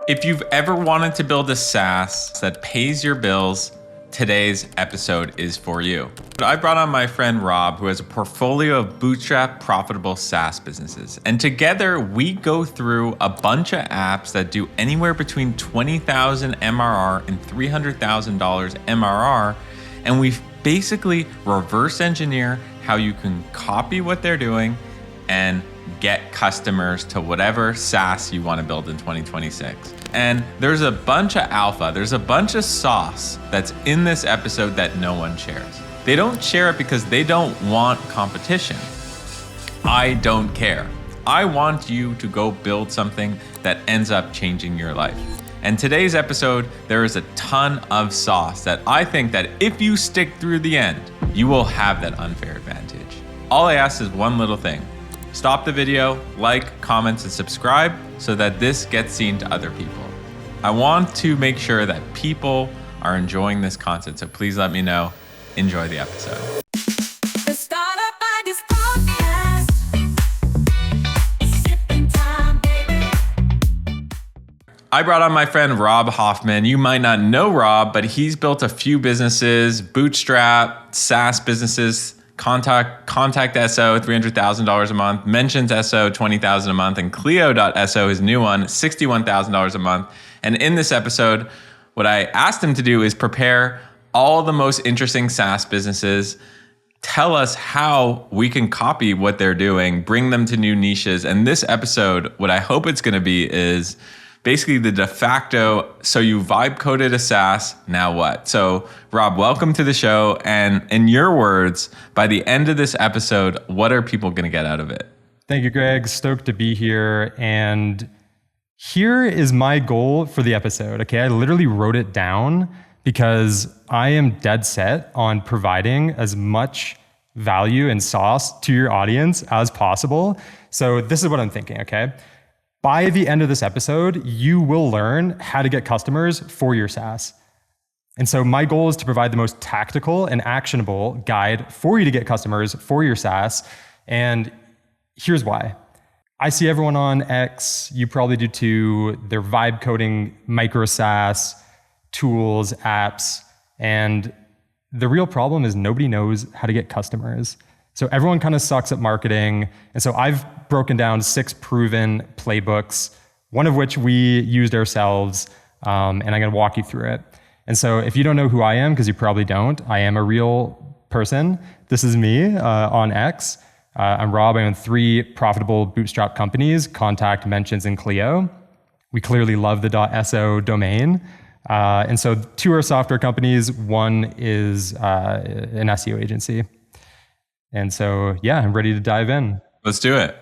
If you've ever wanted to build a SaaS that pays your bills, today's episode is for you. I brought on my friend Rob, who has a portfolio of bootstrap profitable SaaS businesses. And together we go through a bunch of apps that do anywhere between $20,000 MRR and $300,000 MRR. And we basically reverse engineer how you can copy what they're doing and get customers to whatever SaaS you want to build in 2026. And there's a bunch of alpha, there's a bunch of sauce that's in this episode that no one shares. They don't share it because they don't want competition. I don't care. I want you to go build something that ends up changing your life. And today's episode, there is a ton of sauce that I think that if you stick through the end, you will have that unfair advantage. All I ask is one little thing. Stop the video, like, comment, and subscribe so that this gets seen to other people. I want to make sure that people are enjoying this content, so please let me know. Enjoy the episode. I brought on my friend Rob Hoffman. You might not know Rob, but he's built a few businesses, bootstrap, SaaS businesses, Contact SO, $300,000 a month, Mentions SO, $20,000 a month, and Kleo.so, his new one, $61,000 a month. And in this episode, what I asked him to do is prepare all the most interesting SaaS businesses, tell us how we can copy what they're doing, bring them to new niches. And this episode, what I hope it's going to be is basically the de facto, so you vibe coded a SaaS, now what? So Rob, welcome to the show. And in your words, by the end of this episode, what are people going to get out of it? Thank you, Greg. Stoked to be here. And here is my goal for the episode. Okay, I literally wrote it down because I am dead set on providing as much value and sauce to your audience as possible. So this is what I'm thinking, okay? By the end of this episode, you will learn how to get customers for your SaaS. And so my goal is to provide the most tactical and actionable guide for you to get customers for your SaaS. And here's why. I see everyone on X, you probably do too, they're vibe coding micro SaaS, tools, apps. And the real problem is nobody knows how to get customers. So everyone kind of sucks at marketing. And so I've broken down 6 proven playbooks, one of which we used ourselves, and I'm going to walk you through it. And so if you don't know who I am, because you probably don't, I am a real person. This is me on X. I'm Rob. I own 3 profitable bootstrap companies, Contact, Mentions, and Kleo. We clearly love the .so domain. And so 2 are software companies. 1 is an SEO agency. And so, yeah, I'm ready to dive in. Let's do it.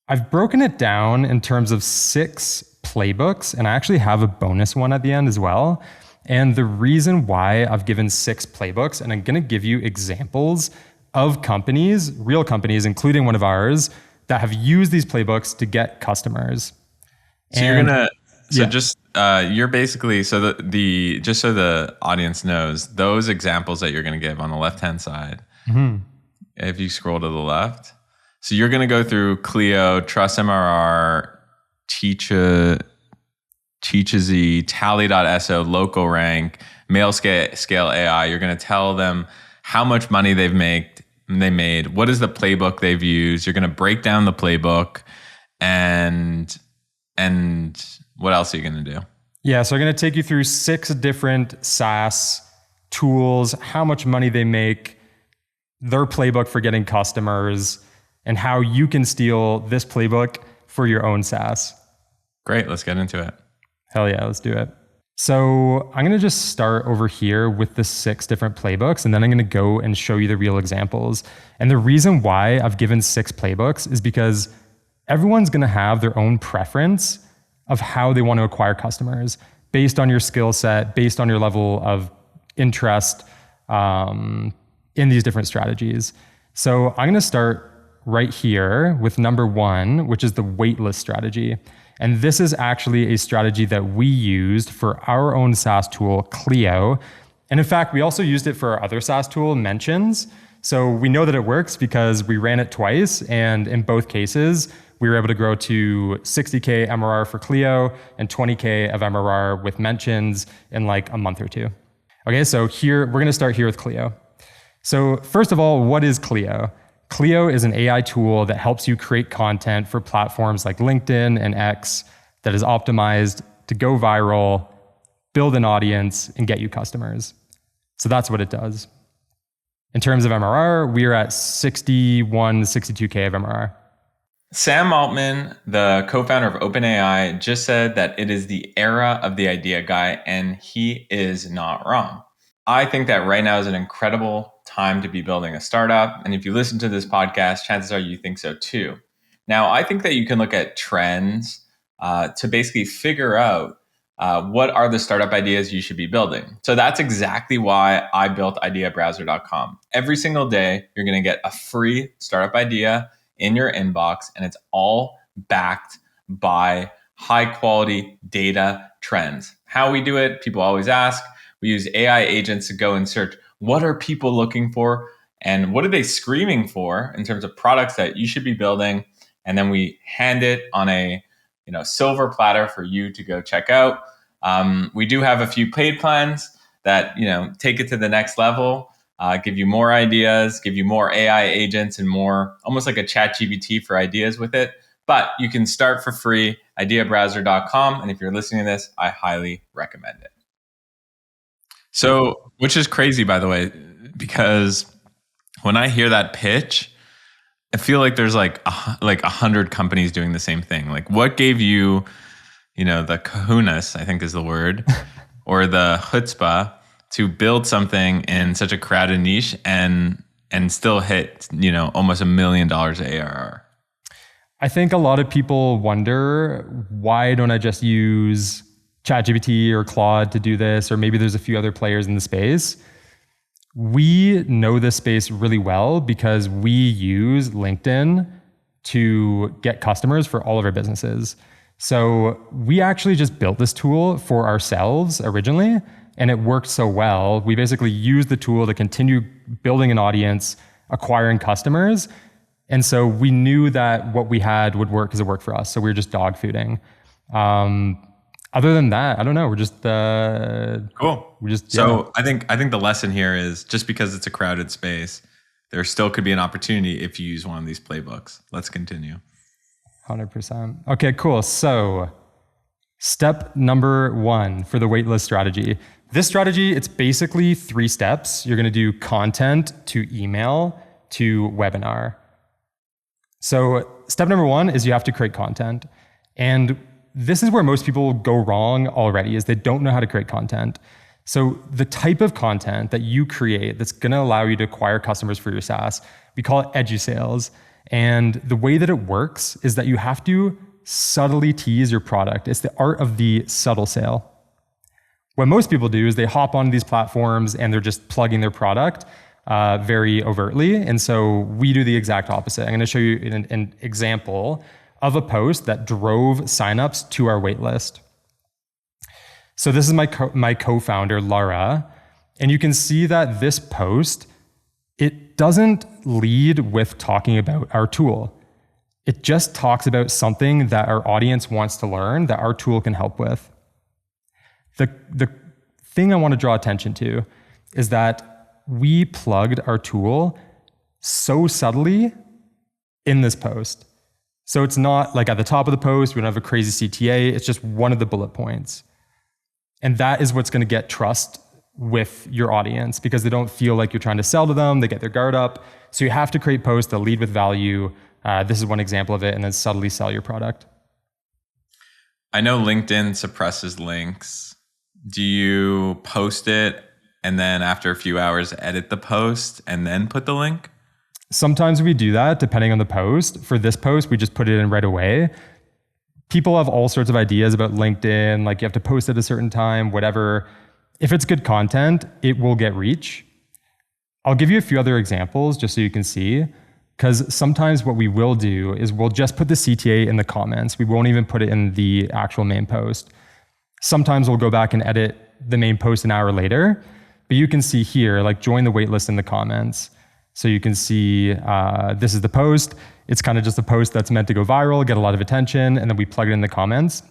I've broken it down in terms of 6 playbooks, and I actually have a bonus one at the end as well. And the reason why I've given 6 playbooks, and I'm going to give you examples of companies, real companies, including one of ours, that have used these playbooks to get customers. So you're basically, so the just so the audience knows, those examples that you're going to give on the left-hand side, if you scroll to the left, so you're going to go through Kleo, TrustMRR, Teachizy, Tally.so, LocalRank, MailScale AI. You're going to tell them how much money they made, what is the playbook they've used. You're going to break down the playbook, and what else are you going to do? Yeah, so I'm going to take you through 6 different SaaS tools, how much money they make, their playbook for getting customers, and how you can steal this playbook for your own SaaS. Great, let's get into it. Hell yeah, let's do it. So I'm going to just start over here with the 6 different playbooks, and then I'm going to go and show you the real examples. And the reason why I've given 6 playbooks is because everyone's going to have their own preference of how they want to acquire customers based on your skill set, based on your level of interest in these different strategies. So I'm going to start right here with number 1, which is the waitlist strategy. And this is actually a strategy that we used for our own SaaS tool, Kleo. And in fact, we also used it for our other SaaS tool, Mentions. So we know that it works because we ran it twice. And in both cases, we were able to grow to 60K MRR for Kleo and 20K of MRR with mentions in like a month or two. Okay, so here, we're gonna start here with Kleo. So first of all, what is Kleo? Kleo is an AI tool that helps you create content for platforms like LinkedIn and X that is optimized to go viral, build an audience, and get you customers. So that's what it does. In terms of MRR, we are at 61, 62K of MRR. Sam Altman, the co-founder of OpenAI, just said that it is the era of the idea guy, and he is not wrong. I think that right now is an incredible time to be building a startup. And if you listen to this podcast, chances are you think so too. Now, I think that you can look at trends to basically figure out what are the startup ideas you should be building. So that's exactly why I built ideabrowser.com. Every single day, you're going to get a free startup idea in your inbox, and it's all backed by high quality data trends. How we do it, people always ask. We use AI agents to go and search what are people looking for and what are they screaming for in terms of products that you should be building. And then we hand it on a silver platter for you to go check out. We do have a few paid plans that take it to the next level, give you more ideas, give you more AI agents and more, almost like a ChatGPT for ideas with it. But you can start for free, ideabrowser.com. And if you're listening to this, I highly recommend it. So, which is crazy, by the way, because when I hear that pitch, I feel like there's like 100 companies doing the same thing. Like, what gave you, the kahunas, I think is the word, or the chutzpah to build something in such a crowded niche and still hit, almost $1 million ARR? I think a lot of people wonder, why don't I just use ChatGPT or Claude to do this, or maybe there's a few other players in the space. We know this space really well because we use LinkedIn to get customers for all of our businesses. So we actually just built this tool for ourselves originally, and it worked so well. We basically used the tool to continue building an audience, acquiring customers. And so we knew that what we had would work because it worked for us. So we were just dog fooding. Other than that, I don't know. We're just cool. So I think the lesson here is, just because it's a crowded space, there still could be an opportunity if you use one of these playbooks. Let's continue. 100%. Okay, cool. So step number 1 for the waitlist strategy. This strategy, it's basically 3 steps. You're going to do content to email to webinar. So step number 1 is you have to create content. And this is where most people go wrong already, is they don't know how to create content. So the type of content that you create that's going to allow you to acquire customers for your SaaS, we call it edu-sales. And the way that it works is that you have to subtly tease your product. It's the art of the subtle sale. What most people do is they hop onto these platforms and they're just plugging their product very overtly. And so we do the exact opposite. I'm going to show you an example of a post that drove signups to our waitlist. So this is my co-founder, Lara, and you can see that this post, it doesn't lead with talking about our tool. It just talks about something that our audience wants to learn that our tool can help with. The thing I want to draw attention to is that we plugged our tool so subtly in this post. So it's not like at the top of the post, we don't have a crazy CTA, it's just one of the bullet points. And that is what's going to get trust with your audience, because they don't feel like you're trying to sell to them, they get their guard up. So you have to create posts that lead with value. This is one example of it, and then subtly sell your product. I know LinkedIn suppresses links. Do you post it and then after a few hours edit the post and then put the link? Sometimes we do that depending on the post. For this post, we just put it in right away. People have all sorts of ideas about LinkedIn, like you have to post at a certain time, whatever. If it's good content, it will get reach. I'll give you a few other examples just so you can see, because sometimes what we will do is we'll just put the CTA in the comments. We won't even put it in the actual main post. Sometimes we'll go back and edit the main post an hour later, but you can see here, like join the waitlist in the comments. So you can see this is the post. It's kind of just a post that's meant to go viral, get a lot of attention, and then we plug it in the comments.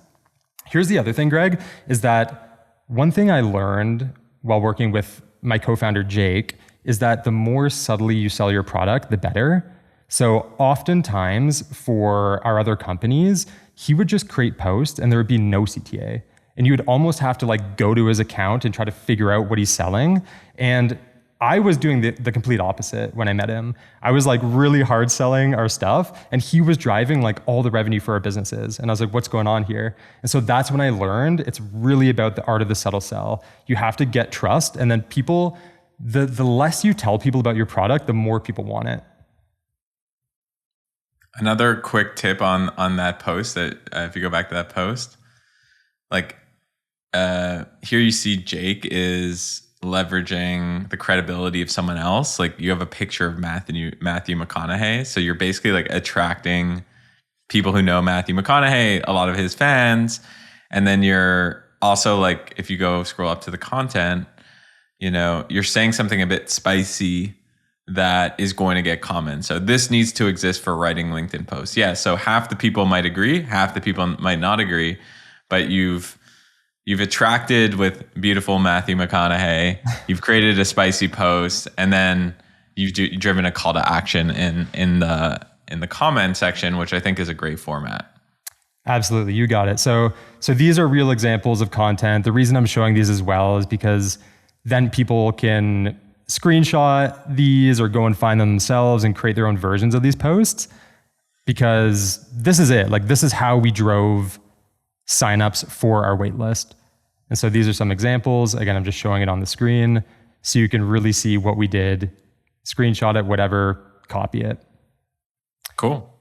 Here's the other thing, Greg, is that one thing I learned while working with my co-founder, Jake, is that the more subtly you sell your product, the better. So oftentimes for our other companies, he would just create posts and there would be no CTA. And you would almost have to like go to his account and try to figure out what he's selling. And I was doing the complete opposite when I met him. I was like really hard selling our stuff and he was driving like all the revenue for our businesses. And I was like, what's going on here? And so that's when I learned it's really about the art of the subtle sell. You have to get trust, and then people, the less you tell people about your product, the more people want it. Another quick tip on that post, that if you go back to that post, like here you see Jake is leveraging the credibility of someone else. Like you have a picture of Matthew McConaughey. So you're basically like attracting people who know Matthew McConaughey, a lot of his fans. And then you're also like, if you go scroll up to the content, you know, you're saying something a bit spicy that is going to get comments. So this needs to exist for writing LinkedIn posts. Yeah. So half the people might agree, half the people might not agree, but you've attracted with beautiful Matthew McConaughey. You've created a spicy post, and then you've driven a call to action in the comment section, which I think is a great format. Absolutely, you got it. So these are real examples of content. The reason I'm showing these as well is because then people can screenshot these or go and find them themselves and create their own versions of these posts. Because this is it. Like this is how we drove signups for our waitlist. And so these are some examples. Again, I'm just showing it on the screen so you can really see what we did. Screenshot it, whatever, copy it. Cool.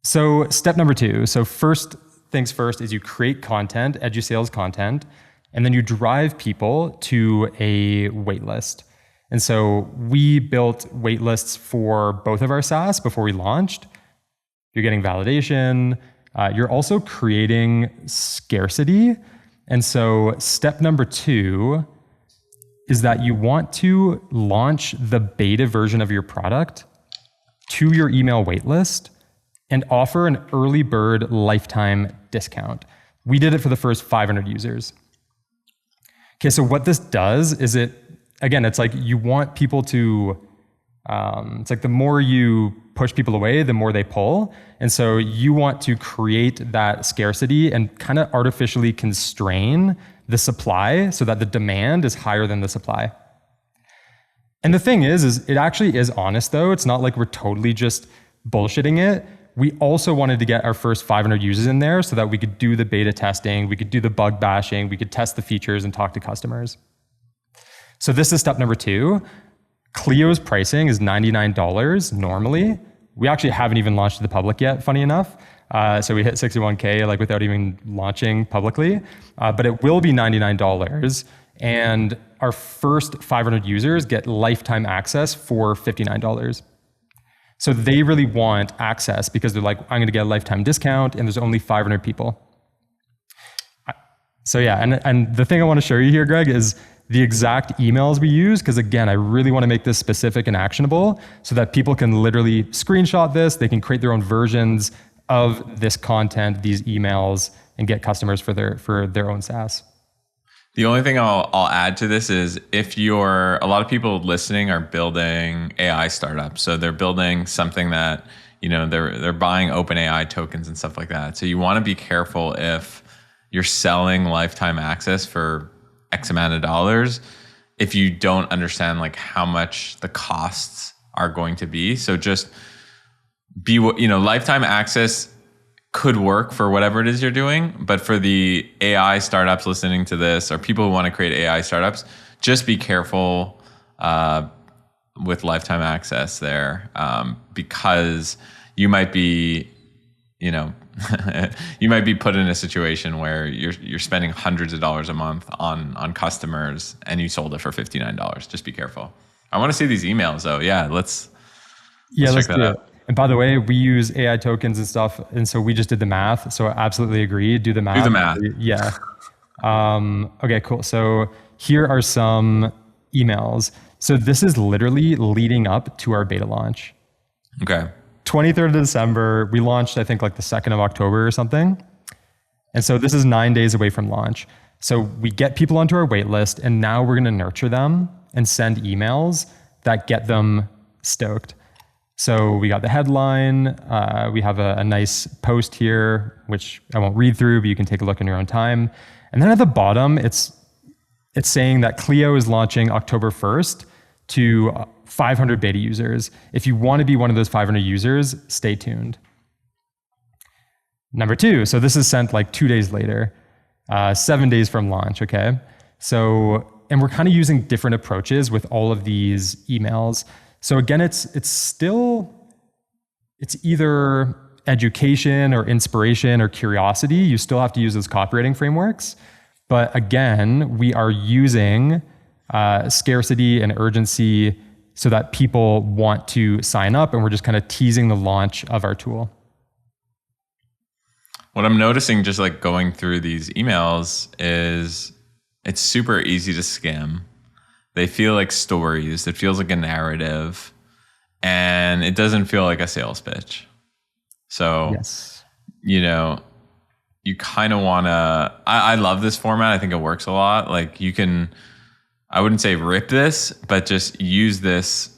So step number 2. So first things first is you create content, edu-sales content, and then you drive people to a waitlist. And so we built waitlists for both of our SaaS before we launched. You're getting validation. You're also creating scarcity. And so step number 2 is that you want to launch the beta version of your product to your email waitlist and offer an early bird lifetime discount. We did it for the first 500 users. Okay, so what this does is it's like you want people to, it's like the more you push people away, the more they pull. And so you want to create that scarcity and kind of artificially constrain the supply so that the demand is higher than the supply. And the thing is it actually is honest though. It's not like we're totally just bullshitting it. We also wanted to get our first 500 users in there so that we could do the beta testing, we could do the bug bashing, we could test the features and talk to customers. So this is step number 2. Kleo's pricing is $99 normally. We actually haven't even launched to the public yet, funny enough. So we hit 61K like without even launching publicly, but it will be $99. And our first 500 users get lifetime access for $59. So they really want access because they're like, I'm going to get a lifetime discount and there's only 500 people. So yeah, and the thing I want to show you here, Greg, is the exact emails we use, because again, I really want to make this specific and actionable so that people can literally screenshot this, they can create their own versions of this content, these emails, and get customers for their own SaaS. The only thing I'll add to this is a lot of people listening are building AI startups. So they're building something that, you know, they're buying OpenAI tokens and stuff like that. So you want to be careful if you're selling lifetime access for X amount of dollars if you don't understand like how much the costs are going to be. So just lifetime access could work for whatever it is you're doing, but for the AI startups listening to this or people who want to create AI startups, just be careful with lifetime access there, because you might be, you might be put in a situation where you're spending hundreds of dollars a month on customers and you sold it for $59. Just be careful. I want to see these emails though. Yeah, let's check that out. And by the way, we use AI tokens and stuff, and so we just did the math. So I absolutely agree. Do the math. Do the math. Yeah. Okay, cool. So here are some emails. So this is literally leading up to our beta launch. Okay. 23rd of December, we launched, I think like the 2nd of October or something. And so this is 9 days away from launch. So we get people onto our wait list, and now we're going to nurture them and send emails that get them stoked. So we got the headline. We have a nice post here, which I won't read through, but you can take a look in your own time. And then at the bottom, it's saying that Kleo is launching October 1st to 500 beta users. If you want to be one of those 500 users, stay tuned. Number 2, so this is sent like 2 days later, 7 days from launch, okay? So, and we're kind of using different approaches with all of these emails. So again, it's either education or inspiration or curiosity. You still have to use those copywriting frameworks. But again, we are using scarcity and urgency so that people want to sign up, and we're just kind of teasing the launch of our tool. What I'm noticing just like going through these emails is it's super easy to skim. They feel like stories. It feels like a narrative, and it doesn't feel like a sales pitch. So, yes. You know, you kind of want to, I love this format. I think it works a lot. Like you can, I wouldn't say rip this, but just use this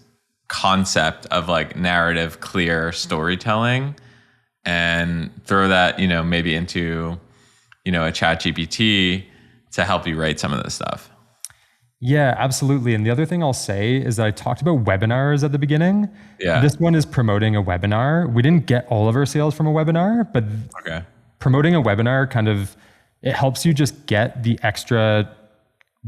concept of like narrative, clear storytelling and throw that, maybe into, a ChatGPT to help you write some of this stuff. Yeah, absolutely. And the other thing I'll say is that I talked about webinars at the beginning. Yeah. This one is promoting a webinar. We didn't get all of our sales from a webinar, but okay. Promoting a webinar it helps you just get the extra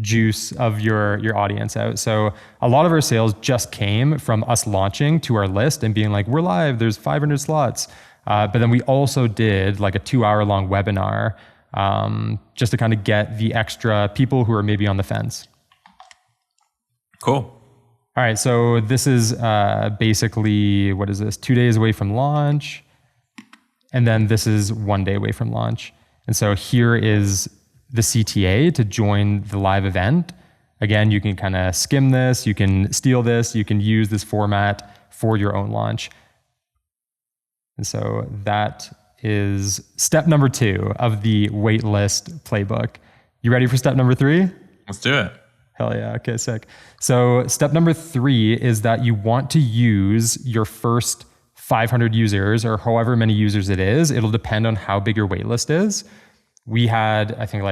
juice of your audience out. So a lot of our sales just came from us launching to our list and being like, we're live, there's 500 slots. But then we also did like a 2-hour-long webinar just to kind of get the extra people who are maybe on the fence. Cool. All right, so this is basically, 2 days away from launch. And then this is 1 day away from launch. And so here is the CTA to join the live event. Again, you can kind of skim this, you can steal this, you can use this format for your own launch. And so that is step number 2 of the waitlist playbook. You ready for step number 3? Let's do it. Hell yeah. Okay, sick. So step number 3 is that you want to use your first 500 users or however many users it is. It'll depend on how big your waitlist is. We had, I think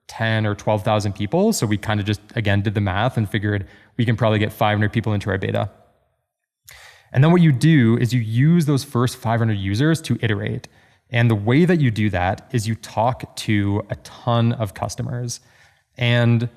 10 or 12,000 people. So we kind of just, again, did the math and figured we can probably get 500 people into our beta. And then what you do is you use those first 500 users to iterate. And the way that you do that is you talk to a ton of customers. And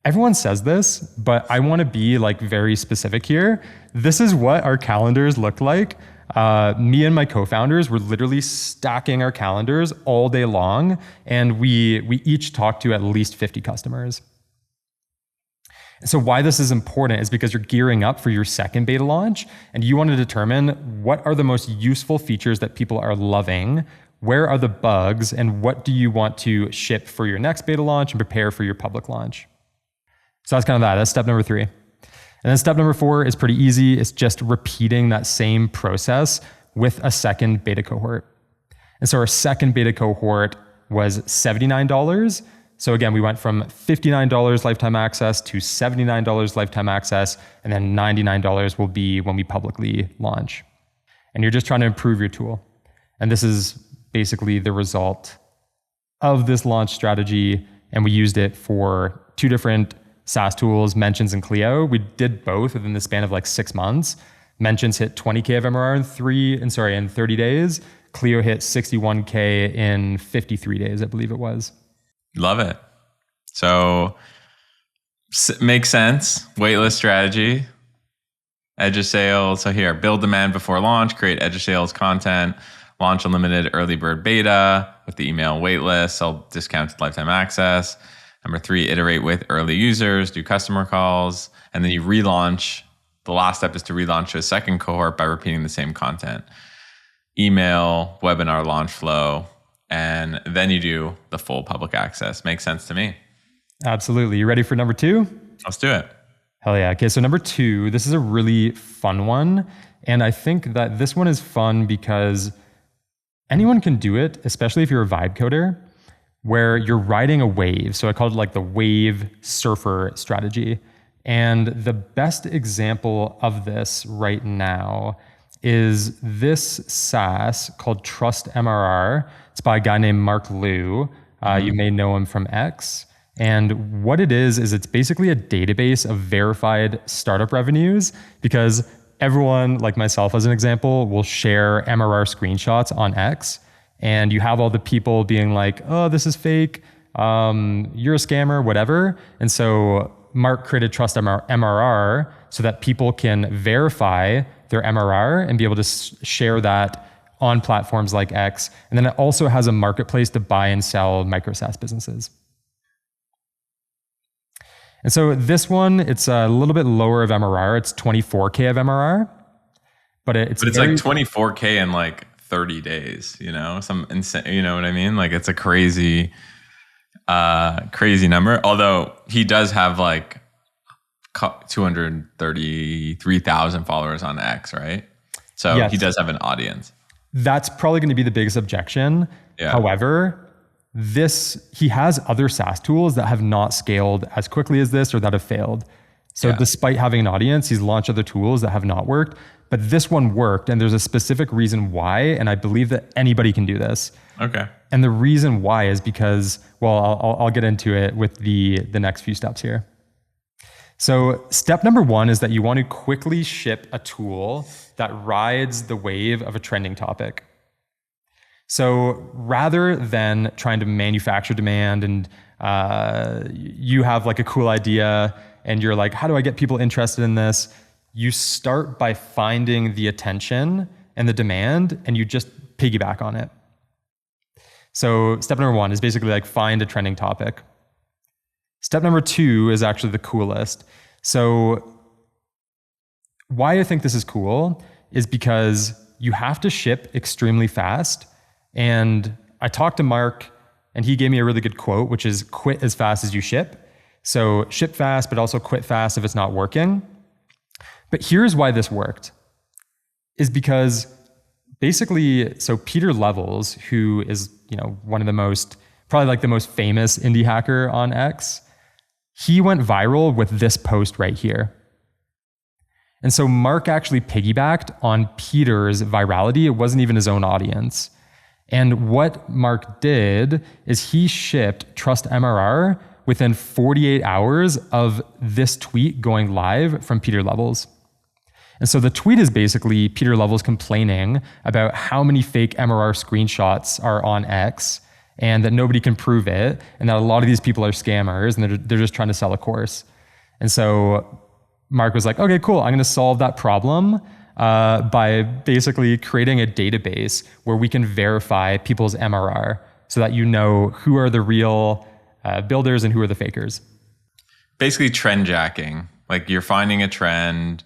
everyone says this, but I want to be very specific here. This is what our calendars look like. Me and my co-founders were literally stacking our calendars all day long, and we each talked to at least 50 customers. So why this is important is because you're gearing up for your second beta launch, and you want to determine what are the most useful features that people are loving, where are the bugs, and what do you want to ship for your next beta launch and prepare for your public launch. So that's kind of that. That's step number 3. And then step number 4 is pretty easy. It's just repeating that same process with a second beta cohort. And so our second beta cohort was $79. So again, we went from $59 lifetime access to $79 lifetime access, and then $99 will be when we publicly launch. And you're just trying to improve your tool. And this is basically the result of this launch strategy. And we used it for 2 different SaaS tools, Mentions and Kleo. We did both within the span of 6 months. Mentions hit 20K of MRR in 30 days. Kleo hit 61K in 53 days, I believe it was. Love it. So makes sense. Waitlist strategy, edge of sales. So here, build demand before launch, create edge of sales content, launch unlimited early bird beta with the email waitlist, sell discounted lifetime access. Number 3, iterate with early users, do customer calls, and then you relaunch. The last step is to relaunch a second cohort by repeating the same content. Email, webinar launch flow, and then you do the full public access. Makes sense to me. Absolutely. You ready for number 2? Let's do it. Hell yeah. Okay, so number 2, this is a really fun one. And I think that this one is fun because anyone can do it, especially if you're a vibe coder, where you're riding a wave. So I call it like the wave surfer strategy. And the best example of this right now is this SaaS called TrustMRR. It's by a guy named Mark Liu. You may know him from X. And what it is it's basically a database of verified startup revenues, because everyone, like myself as an example, will share MRR screenshots on X. And you have all the people being like, oh, this is fake, you're a scammer, whatever. And so Mark created TrustMRR so that people can verify their MRR and be able to share that on platforms like X. And then it also has a marketplace to buy and sell micro SaaS businesses. And so this one, it's a little bit lower of MRR. It's 24K of MRR, but it's like 24K in like 30 days, some insane, you know what I mean? Like it's a crazy number. Although he does have like 233,000 followers on X, right? So yes, he does have an audience. That's probably going to be the biggest objection. Yeah. However, he has other SaaS tools that have not scaled as quickly as this or that have failed. So despite having an audience, he's launched other tools that have not worked, but this one worked, and there's a specific reason why, and I believe that anybody can do this. Okay. And the reason why is because, well, I'll get into it with the next few steps here. So step number 1 is that you want to quickly ship a tool that rides the wave of a trending topic. So rather than trying to manufacture demand and you have like a cool idea and you're like, how do I get people interested in this? You start by finding the attention and the demand, and you just piggyback on it. So step number 1 is basically like find a trending topic. Step number 2 is actually the coolest. So why I think this is cool is because you have to ship extremely fast. And I talked to Mark, and he gave me a really good quote, which is quit as fast as you ship. So ship fast, but also quit fast if it's not working. But here's why this worked, is because basically, so Peter Levels, who is, one of the most, probably like the most famous indie hacker on X, he went viral with this post right here. And so Mark actually piggybacked on Peter's virality. It wasn't even his own audience. And what Mark did is he shipped TrustMRR within 48 hours of this tweet going live from Peter Levels. And so the tweet is basically Peter Levels complaining about how many fake MRR screenshots are on X and that nobody can prove it, and that a lot of these people are scammers and they're just trying to sell a course. And so Mark was like, okay, cool, I'm going to solve that problem by basically creating a database where we can verify people's MRR so that you know who are the real builders and who are the fakers. Basically trend jacking. Like you're finding a trend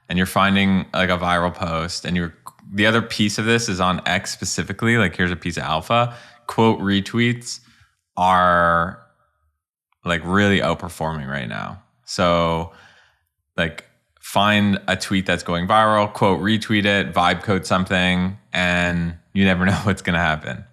and you're finding like a viral post, and the other piece of this is on X specifically, like here's a piece of alpha. Quote retweets are like really outperforming right now. So like find a tweet that's going viral, quote retweet it, vibe code something, and you never know what's going to happen.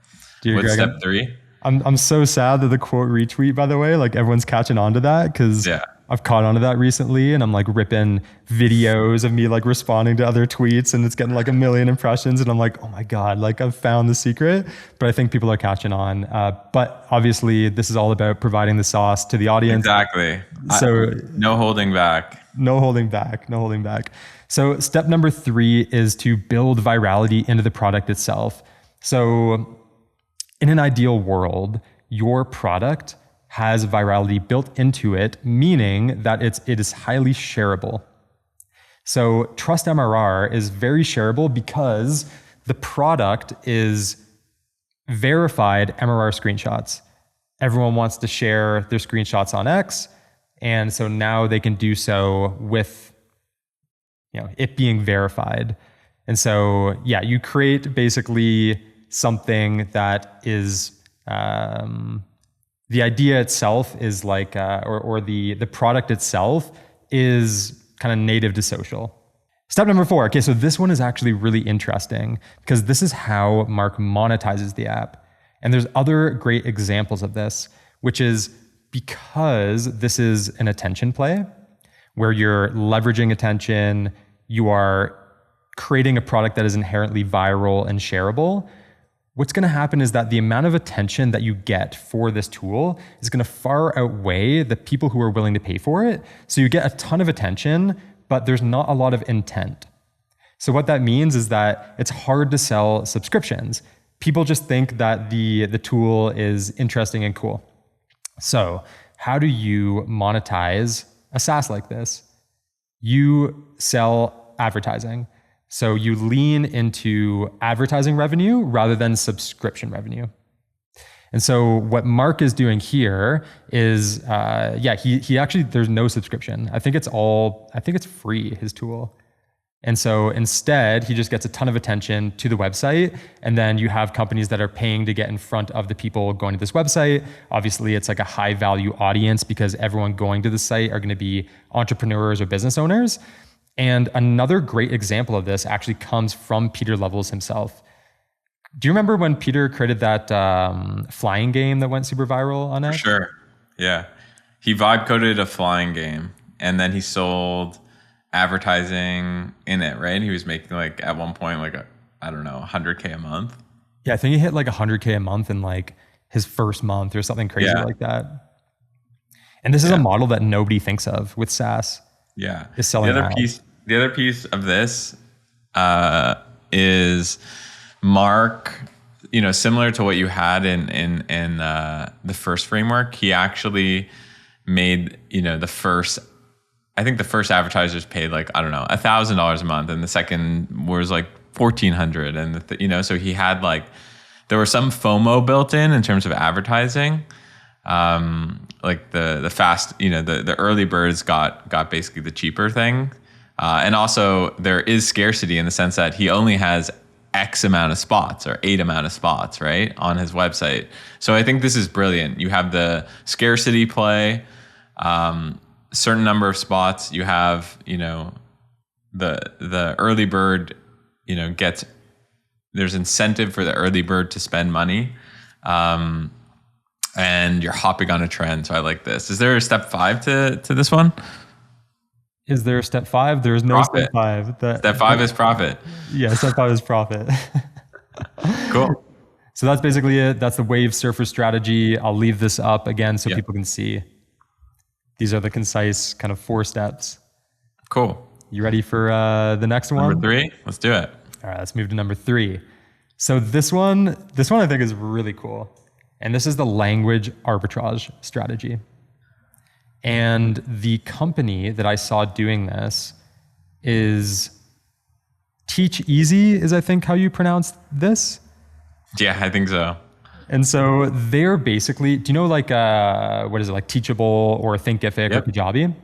Dude, what's Greg, step 3? I'm so sad that the quote retweet, by the way, like everyone's catching on to that, because I've caught on to that recently, and I'm like ripping videos of me like responding to other tweets, and it's getting like 1 million impressions, and I'm like, oh my God, like I've found the secret. But I think people are catching on. But obviously this is all about providing the sauce to the audience. Exactly. So no holding back. No holding back. No holding back. So step number 3 is to build virality into the product itself. So in an ideal world, your product has virality built into it, meaning that it is highly shareable. So TrustMRR is very shareable because the product is verified MRR screenshots. Everyone wants to share their screenshots on X, and so now they can do so with it being verified. And so you create basically something that is the idea itself is like, or the product itself is kind of native to social. Step number 4. Okay, so this one is actually really interesting because this is how Mark monetizes the app. And there's other great examples of this, which is because this is an attention play where you're leveraging attention, you are creating a product that is inherently viral and shareable. What's going to happen is that the amount of attention that you get for this tool is going to far outweigh the people who are willing to pay for it. So you get a ton of attention, but there's not a lot of intent. So what that means is that it's hard to sell subscriptions. People just think that the tool is interesting and cool. So how do you monetize a SaaS like this? You sell advertising. So you lean into advertising revenue rather than subscription revenue. And so what Mark is doing here is, he actually, there's no subscription. I think it's free, his tool. And so instead, he just gets a ton of attention to the website. And then you have companies that are paying to get in front of the people going to this website. Obviously, it's like a high value audience because everyone going to the site are going to be entrepreneurs or business owners. And another great example of this actually comes from Peter Levels himself. Do you remember when Peter created that flying game that went super viral on it? For sure. Yeah. He vibe coded a flying game and then he sold advertising in it, right? He was making like at one point like $100K a month. Yeah, I think he hit like $100K a month in like his first month or something crazy like that. And this is a model that nobody thinks of with SaaS. Yeah. Is selling the other piece of this is Mark, similar to what you had in the first framework. He actually made the first advertisers paid like $1,000 a month, and the second was like $1,400, and so he had like there was some FOMO built in terms of advertising. Like the fast, the early birds got basically the cheaper thing, and also there is scarcity in the sense that he only has X amount of spots or 8 amount of spots, right, on his website. So I think this is brilliant. You have the scarcity play. Certain number of spots, you have, the early bird, there's incentive for the early bird to spend money. And you're hopping on a trend. So I like this. Is there a step 5 to this one? Is there a step 5? There is no profit. Step 5. Step 5 is profit. Yeah, step 5 is profit. Cool. So that's basically it. That's the wave surfer strategy. I'll leave this up again so people can see. These are the concise kind of 4 steps. Cool. You ready for the next one? Number 3? Let's do it. All right, let's move to number 3. So this one I think is really cool. And this is the language arbitrage strategy. And the company that I saw doing this is Teachizy, is I think how you pronounce this? Yeah, I think so. And so they're basically, do you know like, what is it, like Teachable or Thinkific or Kajabi?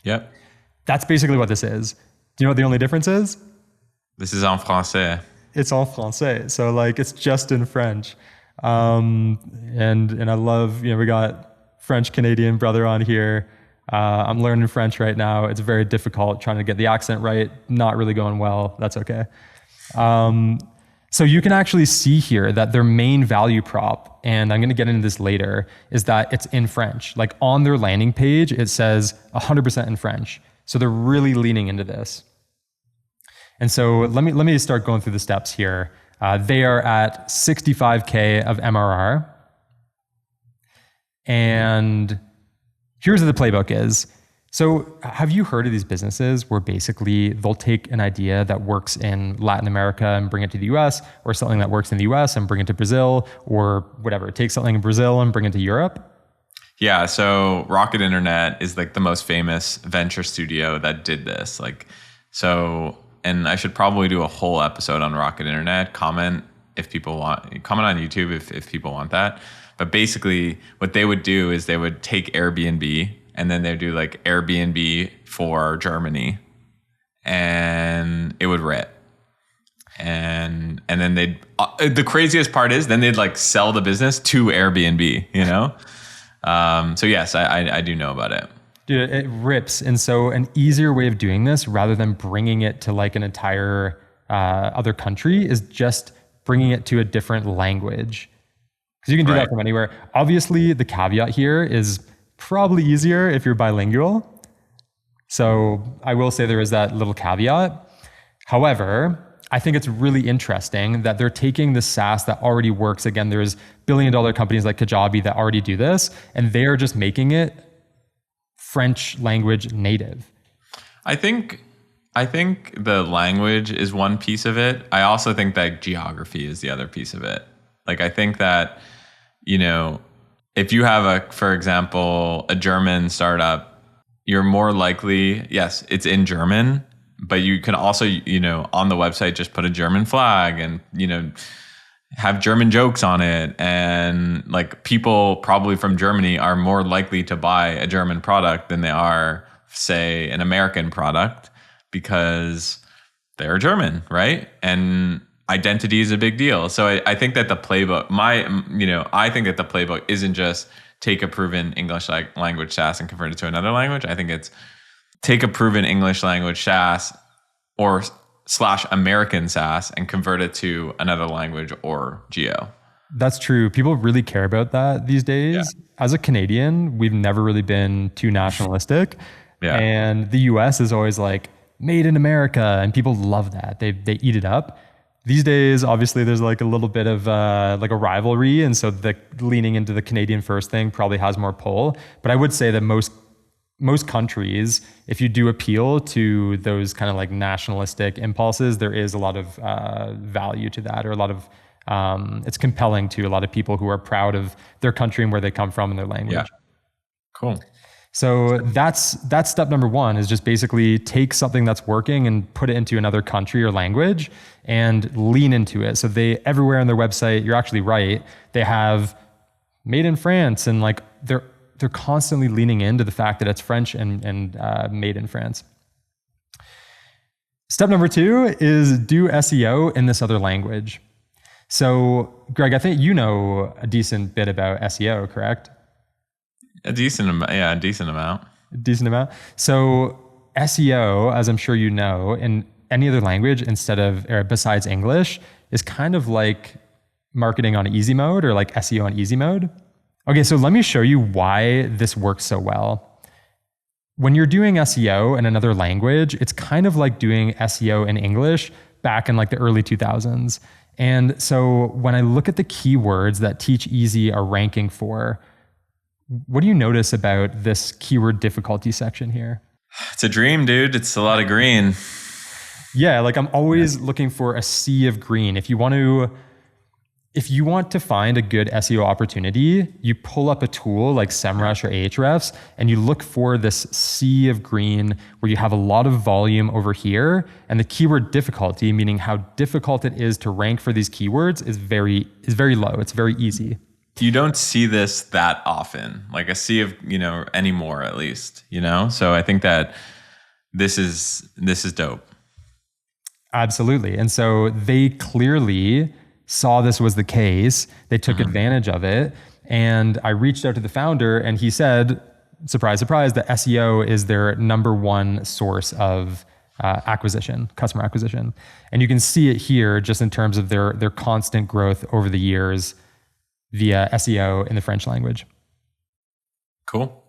Yep. That's basically what this is. Do you know what the only difference is? This is en français. It's en français. So like it's just in French. And I love, we got French Canadian brother on here. I'm learning French right now. It's very difficult trying to get the accent right. Not really going well. That's okay. So you can actually see here that their main value prop, and I'm going to get into this later, is that it's in French. Like on their landing page, it says 100% in French. So they're really leaning into this. And so let me start going through the steps here. They are at 65K of MRR. And here's what the playbook is. So have you heard of these businesses where basically they'll take an idea that works in Latin America and bring it to the US, or something that works in the US and bring it to Brazil, or whatever, take something in Brazil and bring it to Europe? Yeah, so Rocket Internet is like the most famous venture studio that did this. And I should probably do a whole episode on Rocket Internet. Comment on YouTube if people want that. But basically what they would do is they would take Airbnb and then they'd do like Airbnb for Germany and it would rip. And then the craziest part is then they'd like sell the business to Airbnb, So yes, I do know about it. Dude, it rips. And so an easier way of doing this, rather than bringing it to like an entire other country, is just bringing it to a different language. Because you can do that from anywhere. Obviously, the caveat here is probably easier if you're bilingual. So I will say there is that little caveat. However, I think it's really interesting that they're taking the SaaS that already works. Again, there's billion-dollar companies like Kajabi that already do this, and they are just making it French language native. I think the language is one piece of it. I also think that geography is the other piece of it. Like, I think that, if you have for example, a German startup, you're more likely, yes, it's in German, but you can also, on the website, just put a German flag and, have German jokes on it. And like, people probably from Germany are more likely to buy a German product than they are, say, an American product, because they're German, right? And identity is a big deal. So I think that the playbook, I think that the playbook isn't just take a proven English language SaaS and convert it to another language. I think it's take a proven English language SaaS or / American SaaS and convert it to another language or geo. That's true. People really care about that these days. Yeah. As a Canadian, we've never really been too nationalistic. Yeah. And the US is always like, made in America, and people love that. They eat it up. These days, obviously, there's like a little bit of like a rivalry, and so the leaning into the Canadian first thing probably has more pull. But I would say that most countries, if you do appeal to those kind of like nationalistic impulses, there is a lot of value to that, or a lot of it's compelling to a lot of people who are proud of their country and where they come from and their language. Yeah. Cool. So that's step number one, is just basically take something that's working and put it into another country or language and lean into it. So they, everywhere on their website, you're actually right, they have made in France, and like they're constantly leaning into the fact that it's French and made in France. Step number two is do SEO in this other language. So Greg, I think you know a decent bit about SEO, correct? A decent amount. Yeah, a decent amount. Decent amount. So SEO, as I'm sure you know, in any other language besides English, is kind of like marketing on easy mode, or like SEO on easy mode. Okay, so let me show you why this works so well. When you're doing SEO in another language, it's kind of like doing SEO in English back in like the early 2000s. And so when I look at the keywords that Teachizy are ranking for, what do you notice about this keyword difficulty section here? It's a dream, dude. It's a lot of green. Yeah, like I'm always looking for a sea of green. If you want to find a good SEO opportunity, you pull up a tool like SEMrush or Ahrefs, and you look for this sea of green where you have a lot of volume over here, and the keyword difficulty, meaning how difficult it is to rank for these keywords, is very low. It's very easy. You don't see this that often, like a sea of, anymore at least, So I think that this is dope. Absolutely. And so they clearly saw this was the case. They took advantage of it. And I reached out to the founder, and he said, surprise, surprise, that SEO is their number one source of customer acquisition. And you can see it here just in terms of their constant growth over the years via SEO in the French language. Cool.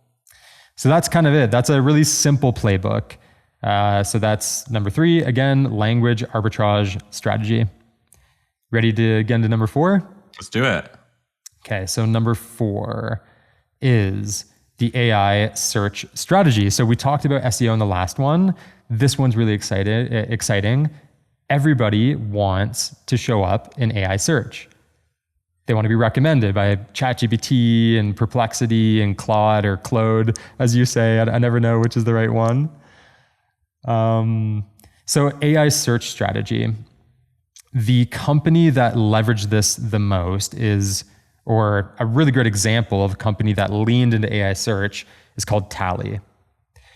So that's kind of it. That's a really simple playbook. So that's number three. Again, language arbitrage strategy. Ready to get into number four? Let's do it. Okay, so number four is the AI search strategy. So we talked about SEO in the last one. This one's really exciting. Everybody wants to show up in AI search. They want to be recommended by ChatGPT and Perplexity and Claude, or Claude, as you say. I never know which is the right one. So AI search strategy. The company that leveraged this the most or a really great example of a company that leaned into AI search, is called Tally.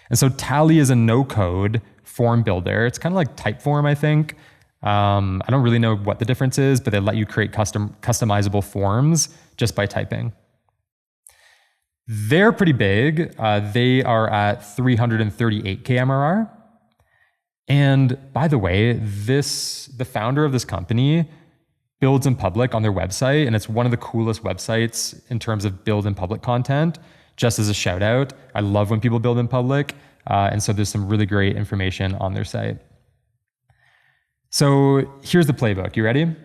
And so Tally is a no-code form builder. It's kind of like Typeform, I think. I don't really know what the difference is, but they let you create customizable forms just by typing. They're pretty big. They are at 338K MRR. And by the way, the founder of this company builds in public on their website, and it's one of the coolest websites in terms of build in public content. Just as a shout out, I love when people build in public. And so there's some really great information on their site. So here's the playbook. You ready?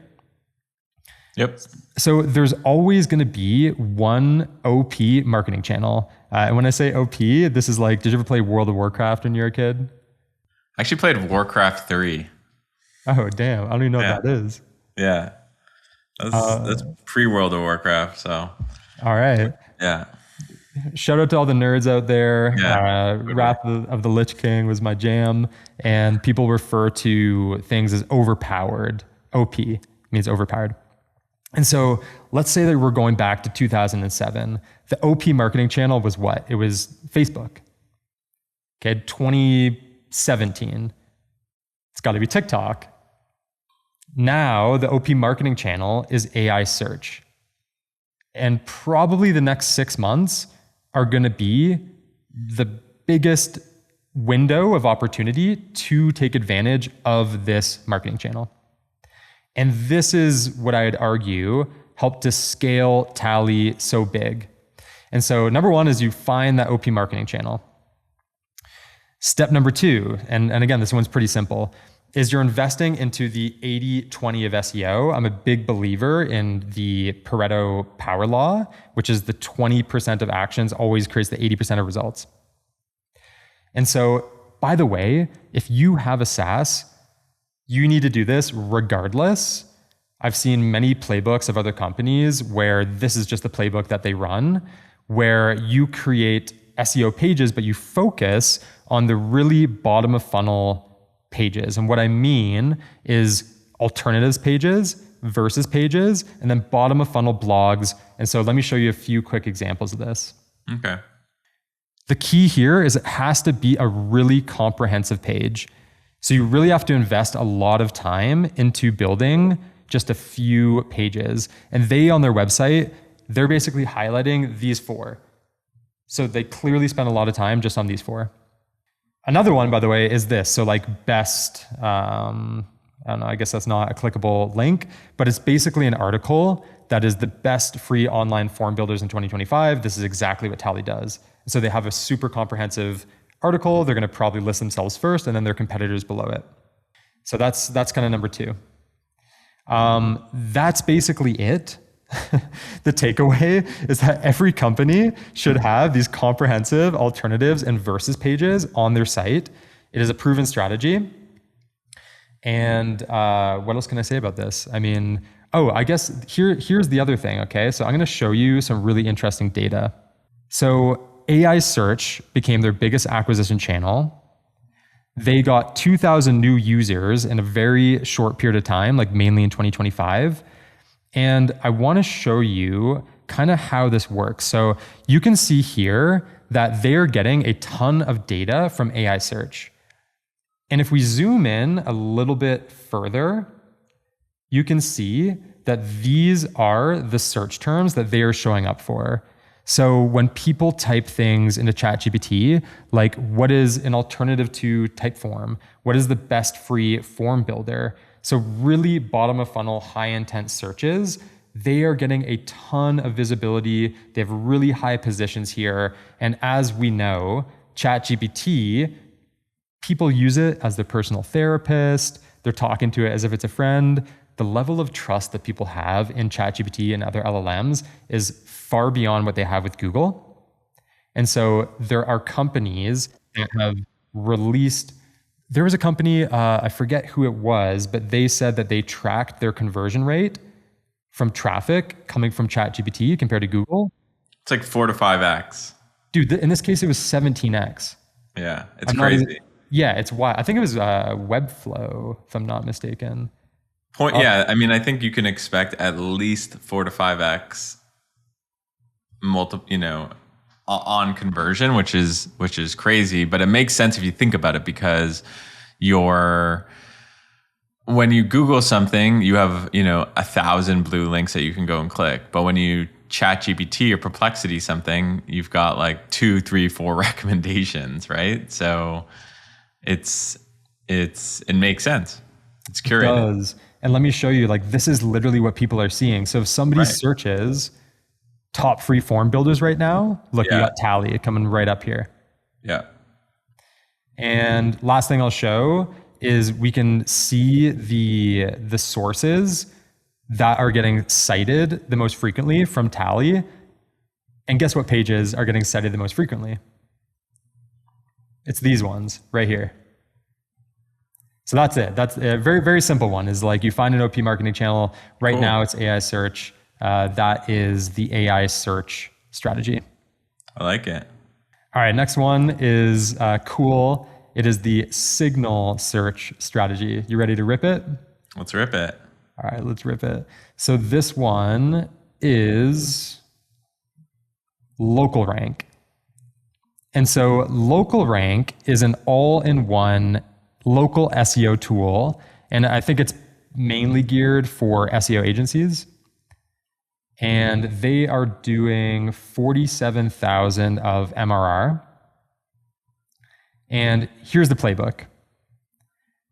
Yep. So there's always going to be one OP marketing channel. And when I say OP, this is like, did you ever play World of Warcraft when you were a kid? I actually played Warcraft 3. Oh, damn. I don't even know what that is. Yeah. That's pre-World of Warcraft, so. All right. Yeah. Shout out to all the nerds out there. Yeah. Wrath of the Lich King was my jam. And people refer to things as overpowered. OP means overpowered. And so let's say that we're going back to 2007. The OP marketing channel was what? It was Facebook. Okay, 2017. It's got to be TikTok. Now the OP marketing channel is AI search. And probably the next 6 months are going to be the biggest window of opportunity to take advantage of this marketing channel. And this is what I'd argue helped to scale Tally so big. And so number one is you find that OP marketing channel. Step number two, and again, this one's pretty simple, is you're investing into the 80-20 of SEO. I'm a big believer in the Pareto power law, which is the 20% of actions always creates the 80% of results. And so, by the way, if you have a SaaS, you need to do this regardless. I've seen many playbooks of other companies where this is just the playbook that they run, where you create SEO pages, but you focus on the really bottom of funnel pages. And what I mean is alternatives pages, versus pages, and then bottom of funnel blogs. And so let me show you a few quick examples of this. Okay. The key here is it has to be a really comprehensive page. So you really have to invest a lot of time into building just a few pages. And they, on their website, they're basically highlighting these four. So they clearly spend a lot of time just on these four. Another one, by the way, is this. So like best, I don't know, I guess that's not a clickable link, but it's basically an article that is the best free online form builders in 2025. This is exactly what Tally does. So they have a super comprehensive article. They're going to probably list themselves first and then their competitors below it. So that's kind of number two. That's basically it. The takeaway is that every company should have these comprehensive alternatives and versus pages on their site. It is a proven strategy. And what else can I say about this? I mean, I guess here's the other thing, okay? So I'm going to show you some really interesting data. So AI search became their biggest acquisition channel. They got 2,000 new users in a very short period of time, like mainly in 2025. And I want to show you kind of how this works. So you can see here that they're getting a ton of data from AI search. And if we zoom in a little bit further, you can see that these are the search terms that they are showing up for. So when people type things into ChatGPT, like what is an alternative to Typeform? What is the best free form builder? So really bottom of funnel, high intent searches, they are getting a ton of visibility. They have really high positions here. And as we know, ChatGPT, people use it as their personal therapist. They're talking to it as if it's a friend. The level of trust that people have in ChatGPT and other LLMs is far beyond what they have with Google. And so there are companies that have released. There was a company, I forget who it was, but they said that they tracked their conversion rate from traffic coming from ChatGPT compared to Google. It's like 4 to 5x. Dude, in this case, it was 17x. Yeah, it's crazy. It's wild. I think it was Webflow, if I'm not mistaken. Yeah, I mean, I think you can expect at least 4 to 5x on conversion, which is crazy, but it makes sense if you think about it, because when you Google something, you have 1,000 blue links that you can go and click, but when you ChatGPT or Perplexity something, you've got like 2, 3, 4 recommendations, right? So it makes sense. It's curated. It does. And let me show you, like, this is literally what people are seeing. So if somebody searches top free form builders right now, look, you got Tally coming right up here. Yeah. And last thing I'll show is we can see the sources that are getting cited the most frequently from Tally. And guess what pages are getting cited the most frequently? It's these ones right here. So that's it. That's a very, very simple one, is like you find an OP marketing channel. Right now it's AI search. That is the AI search strategy. I like it. All right, next one is cool. It is the signal search strategy. You ready to rip it? Let's rip it. All right, let's rip it. So this one is LocalRank. And so LocalRank is an all-in-one local SEO tool. And I think it's mainly geared for SEO agencies. And they are doing 47,000 of MRR. And here's the playbook.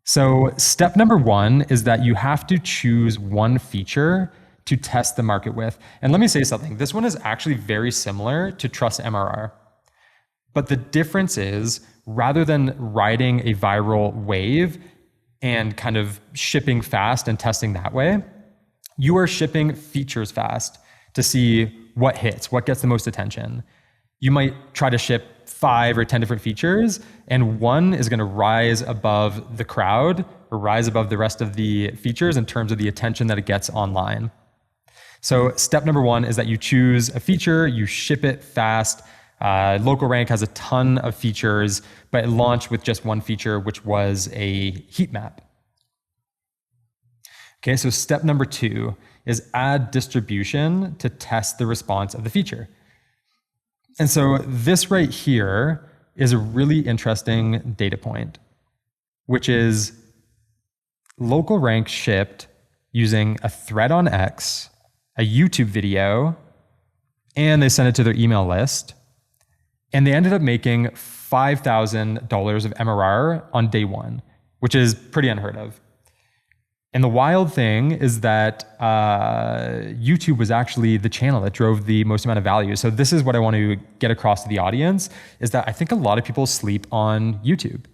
So step number one is that you have to choose one feature to test the market with. And let me say something. This one is actually very similar to TrustMRR. But the difference is, rather than riding a viral wave and kind of shipping fast and testing that way, you are shipping features fast to see what hits, what gets the most attention. You might try to ship 5 or 10 different features, and one is going to rise above the crowd or rise above the rest of the features in terms of the attention that it gets online. So step number one is that you choose a feature, you ship it fast. LocalRank has a ton of features, but it launched with just one feature, which was a heat map. Okay, so step number two is add distribution to test the response of the feature. And so this right here is a really interesting data point, which is LocalRank shipped using a thread on X, a YouTube video, and they sent it to their email list. And they ended up making $5,000 of MRR on day one, which is pretty unheard of. And the wild thing is that YouTube was actually the channel that drove the most amount of value. So this is what I want to get across to the audience, is that I think a lot of people sleep on YouTube.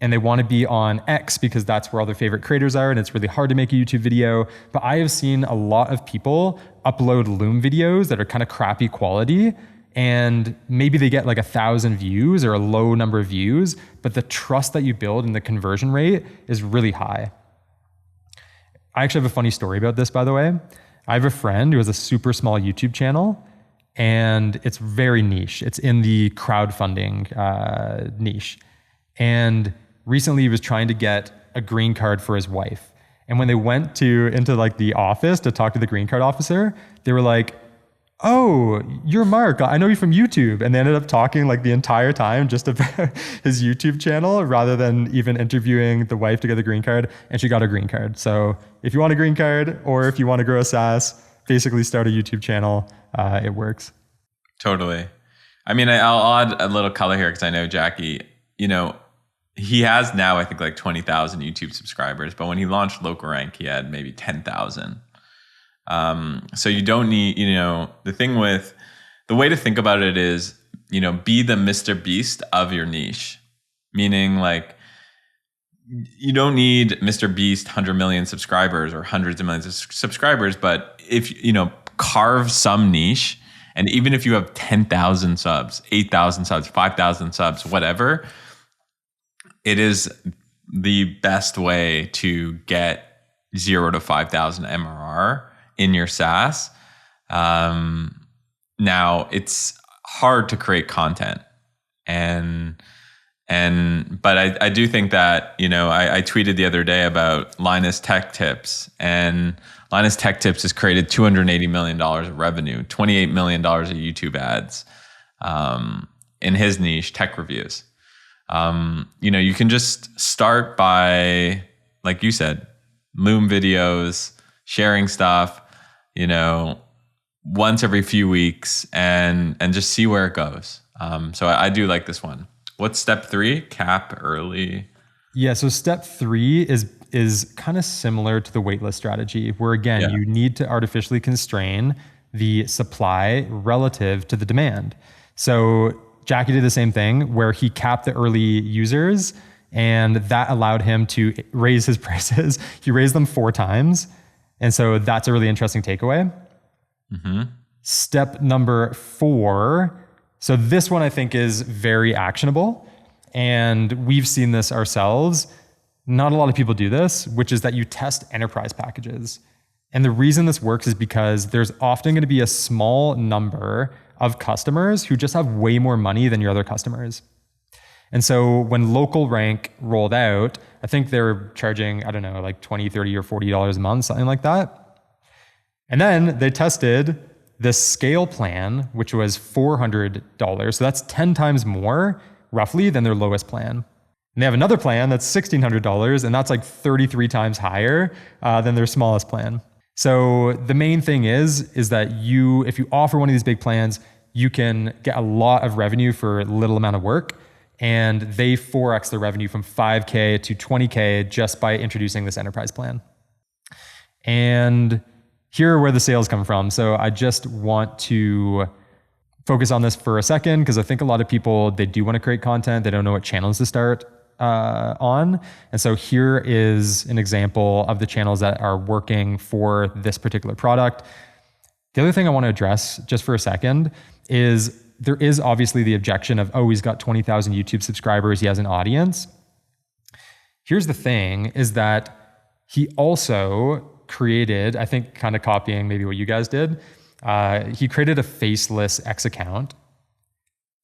And they want to be on X because that's where all their favorite creators are, and it's really hard to make a YouTube video. But I have seen a lot of people upload Loom videos that are kind of crappy quality, and maybe they get like 1,000 views or a low number of views, but the trust that you build and the conversion rate is really high. I actually have a funny story about this, by the way. I have a friend who has a super small YouTube channel, and it's very niche. It's in the crowdfunding niche. And recently he was trying to get a green card for his wife. And when they went into like the office to talk to the green card officer, they were like, "Oh, you're Mark. I know you from YouTube." And they ended up talking like the entire time just about his YouTube channel rather than even interviewing the wife to get the green card. And she got a green card. So if you want a green card, or if you want to grow a SaaS, basically start a YouTube channel. It works. Totally. I mean, I'll add a little color here because I know Jackie, he has now, I think, like 20,000 YouTube subscribers. But when he launched LocalRank, he had maybe 10,000. So you don't need, the way to think about it is, be the Mr. Beast of your niche. Meaning, like, you don't need Mr. Beast 100 million subscribers or hundreds of millions of subscribers, but if, carve some niche, and even if you have 10,000 subs, 8,000 subs, 5,000 subs, whatever, it is the best way to get 0 to 5,000 MRR in your SaaS. Now it's hard to create content, but I do think that, I tweeted the other day about Linus Tech Tips, and Linus Tech Tips has created $280 million of revenue, $28 million of YouTube ads, in his niche, tech reviews. You can just start by, like you said, Loom videos, sharing stuff, once every few weeks and just see where it goes. So I do like this one. What's step 3? Cap early. Yeah. So step 3 is kind of similar to the waitlist strategy, where again, you need to artificially constrain the supply relative to the demand. So Jackie did the same thing where he capped the early users, and that allowed him to raise his prices. He raised them 4 times. And so that's a really interesting takeaway. Mm-hmm. Step number 4. So this one I think is very actionable, and we've seen this ourselves. Not a lot of people do this, which is that you test enterprise packages. And the reason this works is because there's often going to be a small number of customers who just have way more money than your other customers. And so when LocalRank rolled out, I think they were charging, I don't know, like $20, $30, or $40 a month, something like that. And then they tested the scale plan, which was $400. So that's 10 times more, roughly, than their lowest plan. And they have another plan that's $1,600, and that's like 33 times higher than their smallest plan. So the main thing is that if you offer one of these big plans, you can get a lot of revenue for little amount of work. And they 4x the revenue from 5K to 20K just by introducing this enterprise plan. And here are where the sales come from. So I just want to focus on this for a second, because I think a lot of people, they do want to create content. They don't know what channels to start on. And so here is an example of the channels that are working for this particular product. The other thing I want to address just for a second is there is obviously the objection of, oh, he's got 20,000 YouTube subscribers, he has an audience. Here's the thing, is that he also created, I think kind of copying maybe what you guys did, he created a faceless X account,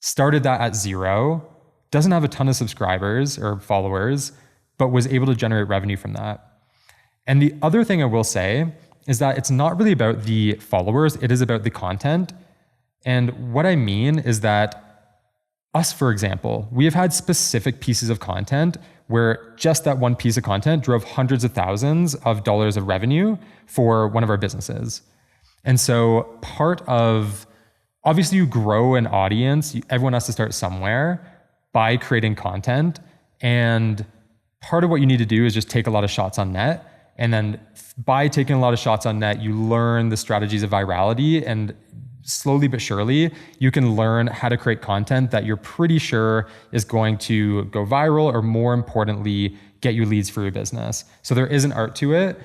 started that at 0, doesn't have a ton of subscribers or followers, but was able to generate revenue from that. And the other thing I will say is that it's not really about the followers, it is about the content. And what I mean is that us, for example, we have had specific pieces of content where just that one piece of content drove hundreds of thousands of dollars of revenue for one of our businesses. And so part of, obviously you grow an audience, everyone has to start somewhere by creating content. And part of what you need to do is just take a lot of shots on net. And then by taking a lot of shots on net, you learn the strategies of virality, and slowly but surely, you can learn how to create content that you're pretty sure is going to go viral, or more importantly, get you leads for your business. So there is an art to it.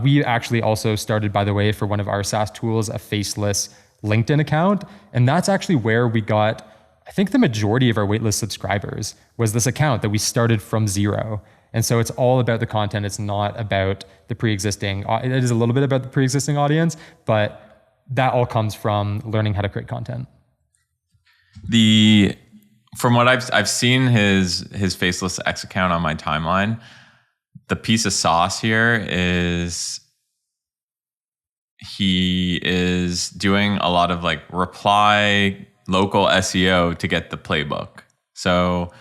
We actually also started, by the way, for one of our SaaS tools, a faceless LinkedIn account. And that's actually where we got, I think the majority of our waitlist subscribers was this account that we started from 0. And so it's all about the content. It's not about the pre-existing. It is a little bit about the pre-existing audience, but that all comes from learning how to create content. From what I've seen his faceless X account on my timeline, the piece of sauce here is he is doing a lot of like reply local SEO to get the playbook. So,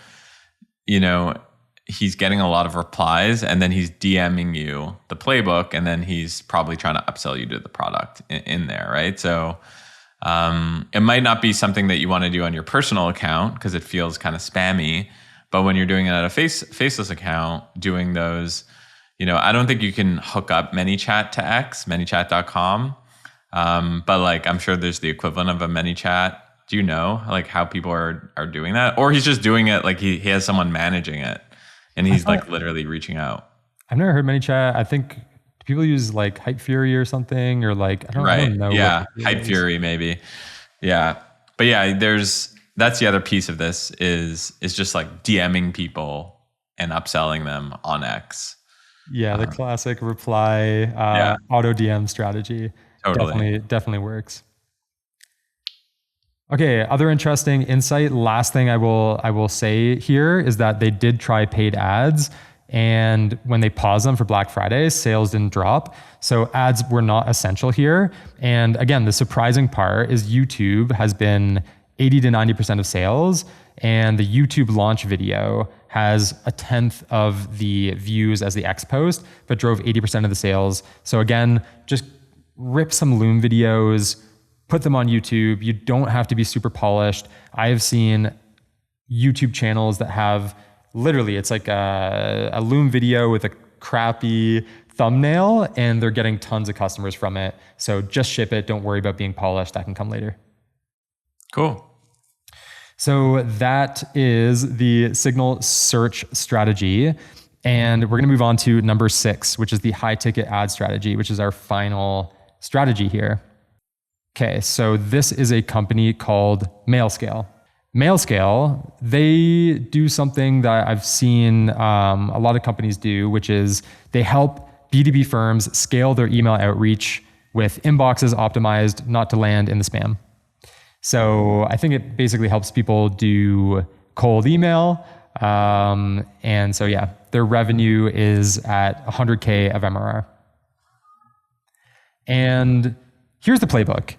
he's getting a lot of replies, and then he's DMing you the playbook, and then he's probably trying to upsell you to the product in there, right? So it might not be something that you want to do on your personal account because it feels kind of spammy, but when you're doing it at a faceless account, doing those, I don't think you can hook up ManyChat to X, ManyChat.com, but like I'm sure there's the equivalent of a ManyChat. Do you know like how people are doing that? Or he's just doing it like he has someone managing it, and he's like literally reaching out. I've never heard ManyChat. I think people use like Hype Fury or something, or like, I don't know. Yeah. Hype Fury maybe. Yeah. But yeah, that's the other piece of this is just like DMing people and upselling them on X. Yeah. The classic reply, auto DM strategy. Totally. Definitely works. Okay, other interesting insight. Last thing I will say here is that they did try paid ads, and when they paused them for Black Friday, sales didn't drop. So ads were not essential here. And again, the surprising part is YouTube has been 80 to 90% of sales, and the YouTube launch video has 1/10 of the views as the X post, but drove 80% of the sales. So again, just rip some Loom videos, put them on YouTube. You don't have to be super polished. I have seen YouTube channels that have literally, it's like a Loom video with a crappy thumbnail, and they're getting tons of customers from it. So just ship it. Don't worry about being polished. That can come later. Cool. So that is the signal search strategy. And we're going to move on to number 6, which is the high ticket ad strategy, which is our final strategy here. Okay, so this is a company called MailScale. MailScale, they do something that I've seen a lot of companies do, which is they help B2B firms scale their email outreach with inboxes optimized not to land in the spam. So I think it basically helps people do cold email. And so yeah, their revenue is at 100K of MRR. And here's the playbook.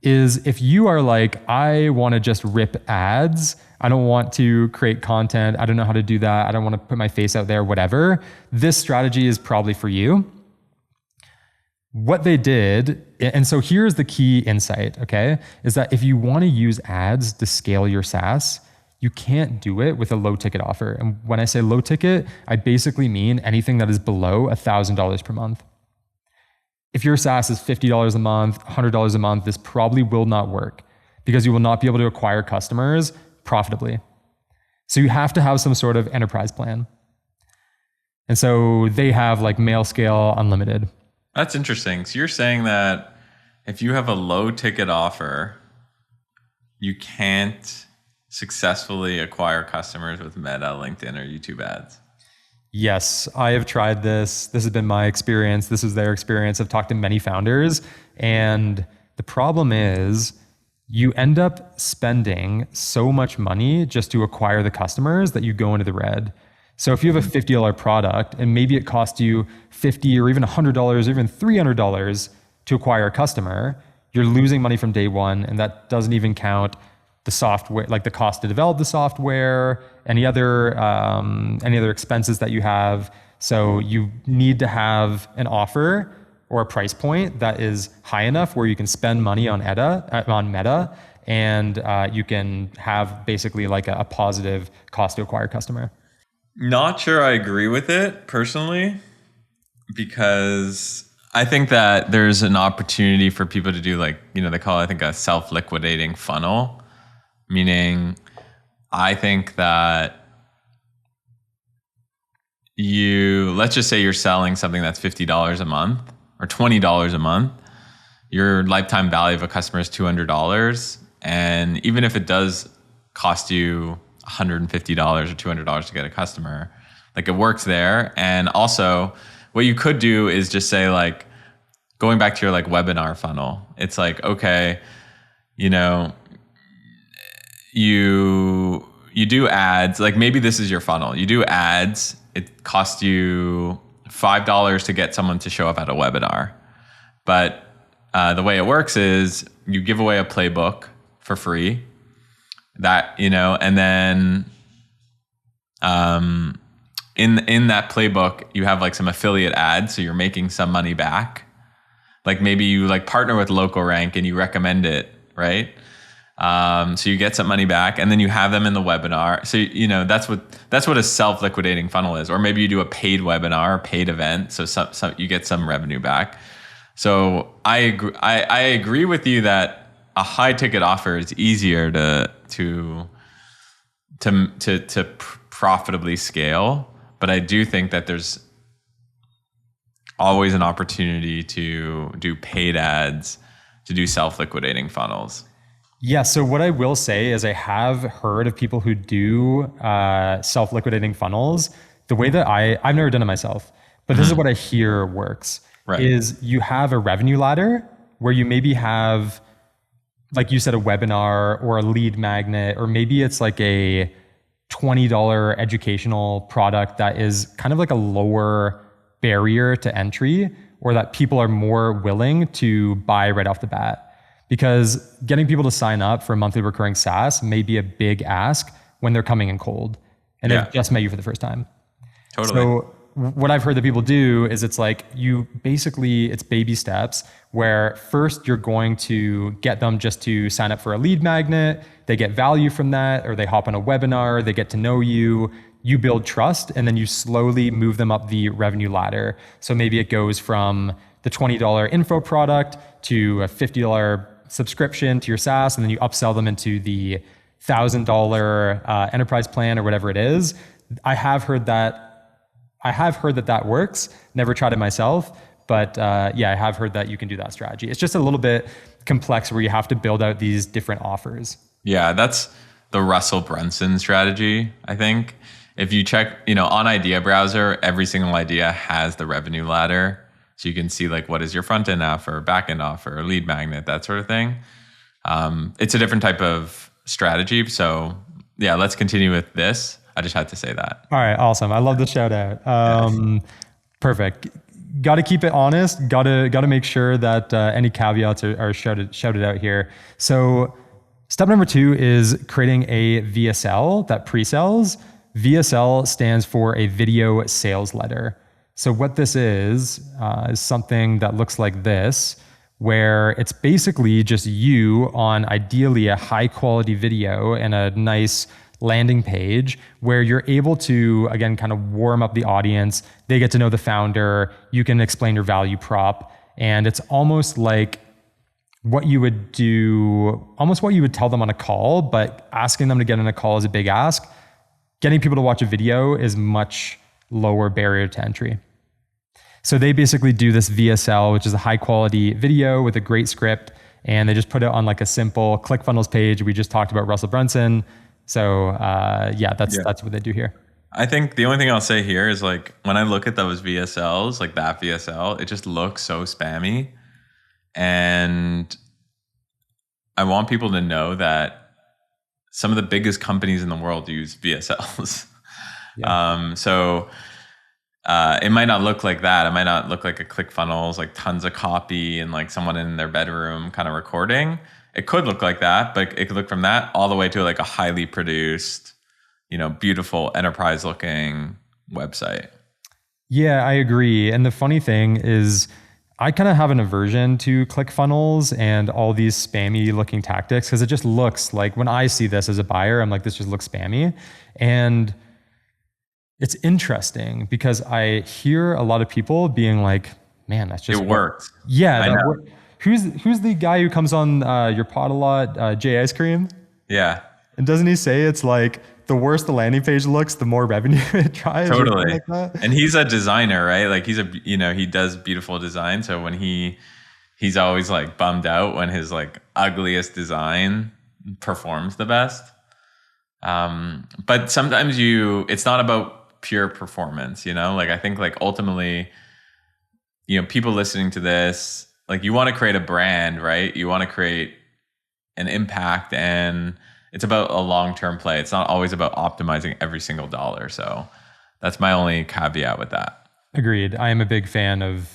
Is if you are like, I want to just rip ads, I don't want to create content, I don't know how to do that, I don't want to put my face out there, whatever, this strategy is probably for you. What they did, and so here's the key insight, okay, is that if you want to use ads to scale your SaaS, you can't do it with a low ticket offer. And when I say low ticket, I basically mean anything that is below $1,000 per month. If your SaaS is $50 a month, $100 a month, this probably will not work because you will not be able to acquire customers profitably. So you have to have some sort of enterprise plan. And so they have like MailScale Unlimited. That's interesting. So you're saying that if you have a low ticket offer, you can't successfully acquire customers with Meta, LinkedIn, or YouTube ads. Yes, I have tried this. This has been my experience. This is their experience. I've talked to many founders. And the problem is you end up spending so much money just to acquire the customers that you go into the red. So if you have a $50 product and maybe it costs you $50 or even $100 or even $300 to acquire a customer, you're losing money from day one. And that doesn't even count the software, like the cost to develop the software, any other expenses that you have. So you need to have an offer or a price point that is high enough where you can spend money on Meta, and you can have basically like a positive cost to acquire customer. Not sure I agree with it personally, because I think that there's an opportunity for people to do like, they call it, I think, a self-liquidating funnel. Meaning, I think that let's just say you're selling something that's $50 a month or $20 a month. Your lifetime value of a customer is $200. And even if it does cost you $150 or $200 to get a customer, like it works there. And also what you could do is just say, like, going back to your like webinar funnel, it's like, okay, you do ads, like maybe this is your funnel. You do ads, it costs you $5 to get someone to show up at a webinar. But the way it works is you give away a playbook for free, that, and then in that playbook, you have like some affiliate ads. So you're making some money back. Like maybe you like partner with LocalRank and you recommend it, right? So you get some money back, and then you have them in the webinar. So that's what a self-liquidating funnel is. Or maybe you do a paid webinar, paid event, so some you get some revenue back. So I agree with you that a high ticket offer is easier to profitably scale, but I do think that there's always an opportunity to do paid ads, to do self-liquidating funnels. Yeah, so what I will say is I have heard of people who do self-liquidating funnels. The way that I've never done it myself, but this is what I hear works, right, is you have a revenue ladder where you maybe have, like you said, a webinar or a lead magnet, or maybe it's like a $20 educational product that is kind of like a lower barrier to entry, or that people are more willing to buy right off the bat. Because getting people to sign up for a monthly recurring SaaS may be a big ask when they're coming in cold and they've just met you for the first time. Totally. So what I've heard that people do is it's like it's baby steps where first you're going to get them just to sign up for a lead magnet. They get value from that, or they hop on a webinar, they get to know you, you build trust, and then you slowly move them up the revenue ladder. So maybe it goes from the $20 info product to a $50 subscription to your SaaS, and then you upsell them into the $1,000 enterprise plan or whatever it is. I have heard that works. Never tried it myself, but I have heard that you can do that strategy. It's just a little bit complex where you have to build out these different offers. Yeah, that's the Russell Brunson strategy, I think. If you check, on Idea Browser, every single idea has the revenue ladder. So you can see like, what is your front end offer, back end offer, lead magnet, that sort of thing. It's a different type of strategy. So yeah, let's continue with this. I just had to say that. All right, awesome. I love the shout out. Yes. Perfect. Got to keep it honest. Got to make sure that any caveats are shouted out here. So step number 2 is creating a VSL that pre-sells. VSL stands for a video sales letter. So what this is something that looks like this, where it's basically just you on ideally a high quality video and a nice landing page where you're able to, again, kind of warm up the audience. They get to know the founder. You can explain your value prop. And it's almost like what you would tell them on a call, but asking them to get on a call is a big ask. Getting people to watch a video is much lower barrier to entry. So they basically do this VSL, which is a high quality video with a great script, and they just put it on like a simple ClickFunnels page. We just talked about Russell Brunson. So that's what they do here. I think the only thing I'll say here is like, when I look at those VSLs, like that VSL, it just looks so spammy. And I want people to know that some of the biggest companies in the world use VSLs. Yeah. It might not look like that. It might not look like a ClickFunnels, like tons of copy and like someone in their bedroom kind of recording. It could look like that, but it could look from that all the way to like a highly produced, beautiful enterprise looking website. Yeah, I agree. And the funny thing is, I kind of have an aversion to ClickFunnels and all these spammy looking tactics because it just looks like, when I see this as a buyer, I'm like, this just looks spammy. And it's interesting because I hear a lot of people being like, man, that's just... It worked. Yeah. Who's the guy who comes on your pod a lot? Jay Ice Cream? Yeah. And doesn't he say it's like, the worse the landing page looks, the more revenue it drives? Totally. Like And he's a designer, right? Like he does beautiful design. So when he's always like bummed out when his like ugliest design performs the best. But sometimes it's not about pure performance, like I think like ultimately, people listening to this, like you want to create a brand, right? You want to create an impact, and it's about a long-term play. It's not always about optimizing every single dollar. So that's my only caveat with that. Agreed. I am a big fan of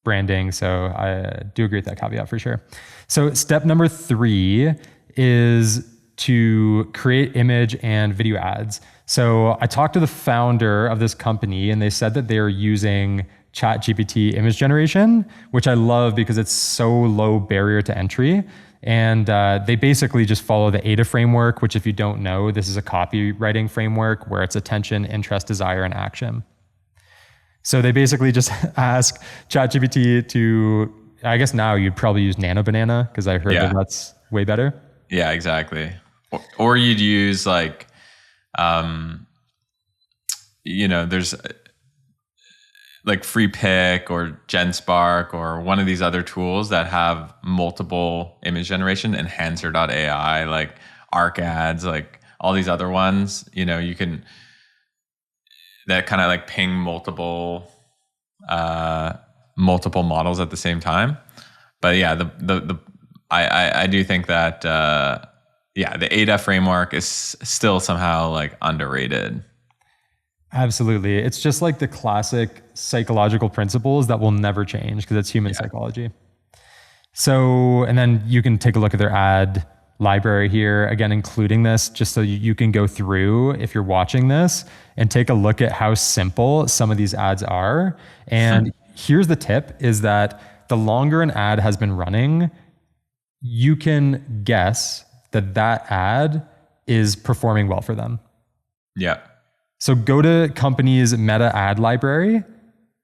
branding, so I do agree with that caveat for sure. So step number 3 is to create image and video ads. So I talked to the founder of this company, and they said that they're using ChatGPT image generation, which I love because it's so low barrier to entry. And they basically just follow the AIDA framework, which if you don't know, this is a copywriting framework where it's attention, interest, desire, and action. So they basically just ask ChatGPT to, I guess now you'd probably use Nano Banana because I heard that that's way better. Yeah, exactly. Or you'd use like, there's like Free Pick or GenSpark or one of these other tools that have multiple image generation, Enhancer.ai, like ArcAds, like all these other ones, you can, that kind of like ping multiple models at the same time. But yeah, I do think that, the AIDA framework is still somehow like underrated. Absolutely. It's just like the classic psychological principles that will never change because it's human psychology. So, and then you can take a look at their ad library here, again, including this just so you can go through if you're watching this and take a look at how simple some of these ads are. And here's the tip is that the longer an ad has been running, you can guess that that ad is performing well for them. Yeah. So go to company's meta ad library,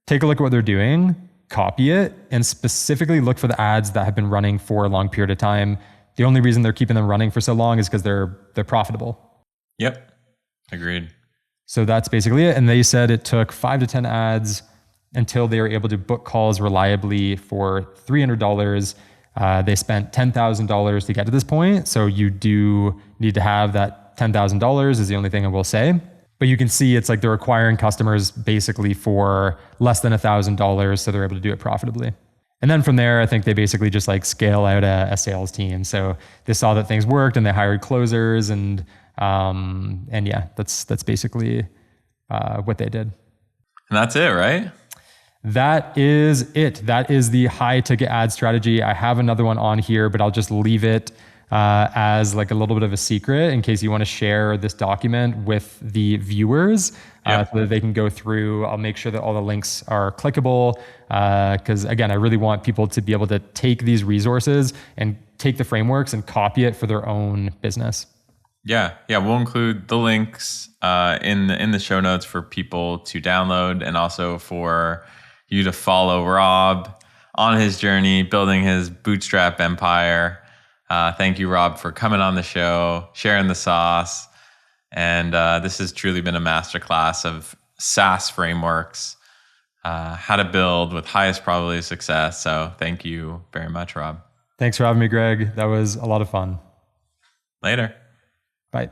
take a look at what they're doing, copy it, and specifically look for the ads that have been running for a long period of time. The only reason they're keeping them running for so long is because they're profitable. Yep. Agreed. So that's basically it. And they said it took 5 to 10 ads until they were able to book calls reliably for $300. They spent $10,000 to get to this point. So you do need to have that $10,000 is the only thing I will say. But you can see it's like they're acquiring customers basically for less than $1,000. So they're able to do it profitably. And then from there, I think they basically just like scale out a sales team. So they saw that things worked and they hired closers and yeah, that's basically what they did. And that's it, right? That is it. That is the high ticket ad strategy. I have another one on here, but I'll just leave it as like a little bit of a secret in case you want to share this document with the viewers so that they can go through. I'll make sure that all the links are clickable because again, I really want people to be able to take these resources and take the frameworks and copy it for their own business. Yeah. We'll include the links in the show notes for people to download and also for you to follow Rob on his journey, building his bootstrap empire. Thank you, Rob, for coming on the show, sharing the sauce. And this has truly been a masterclass of SaaS frameworks, how to build with highest probability of success. So thank you very much, Rob. Thanks for having me, Greg. That was a lot of fun. Later. Bye.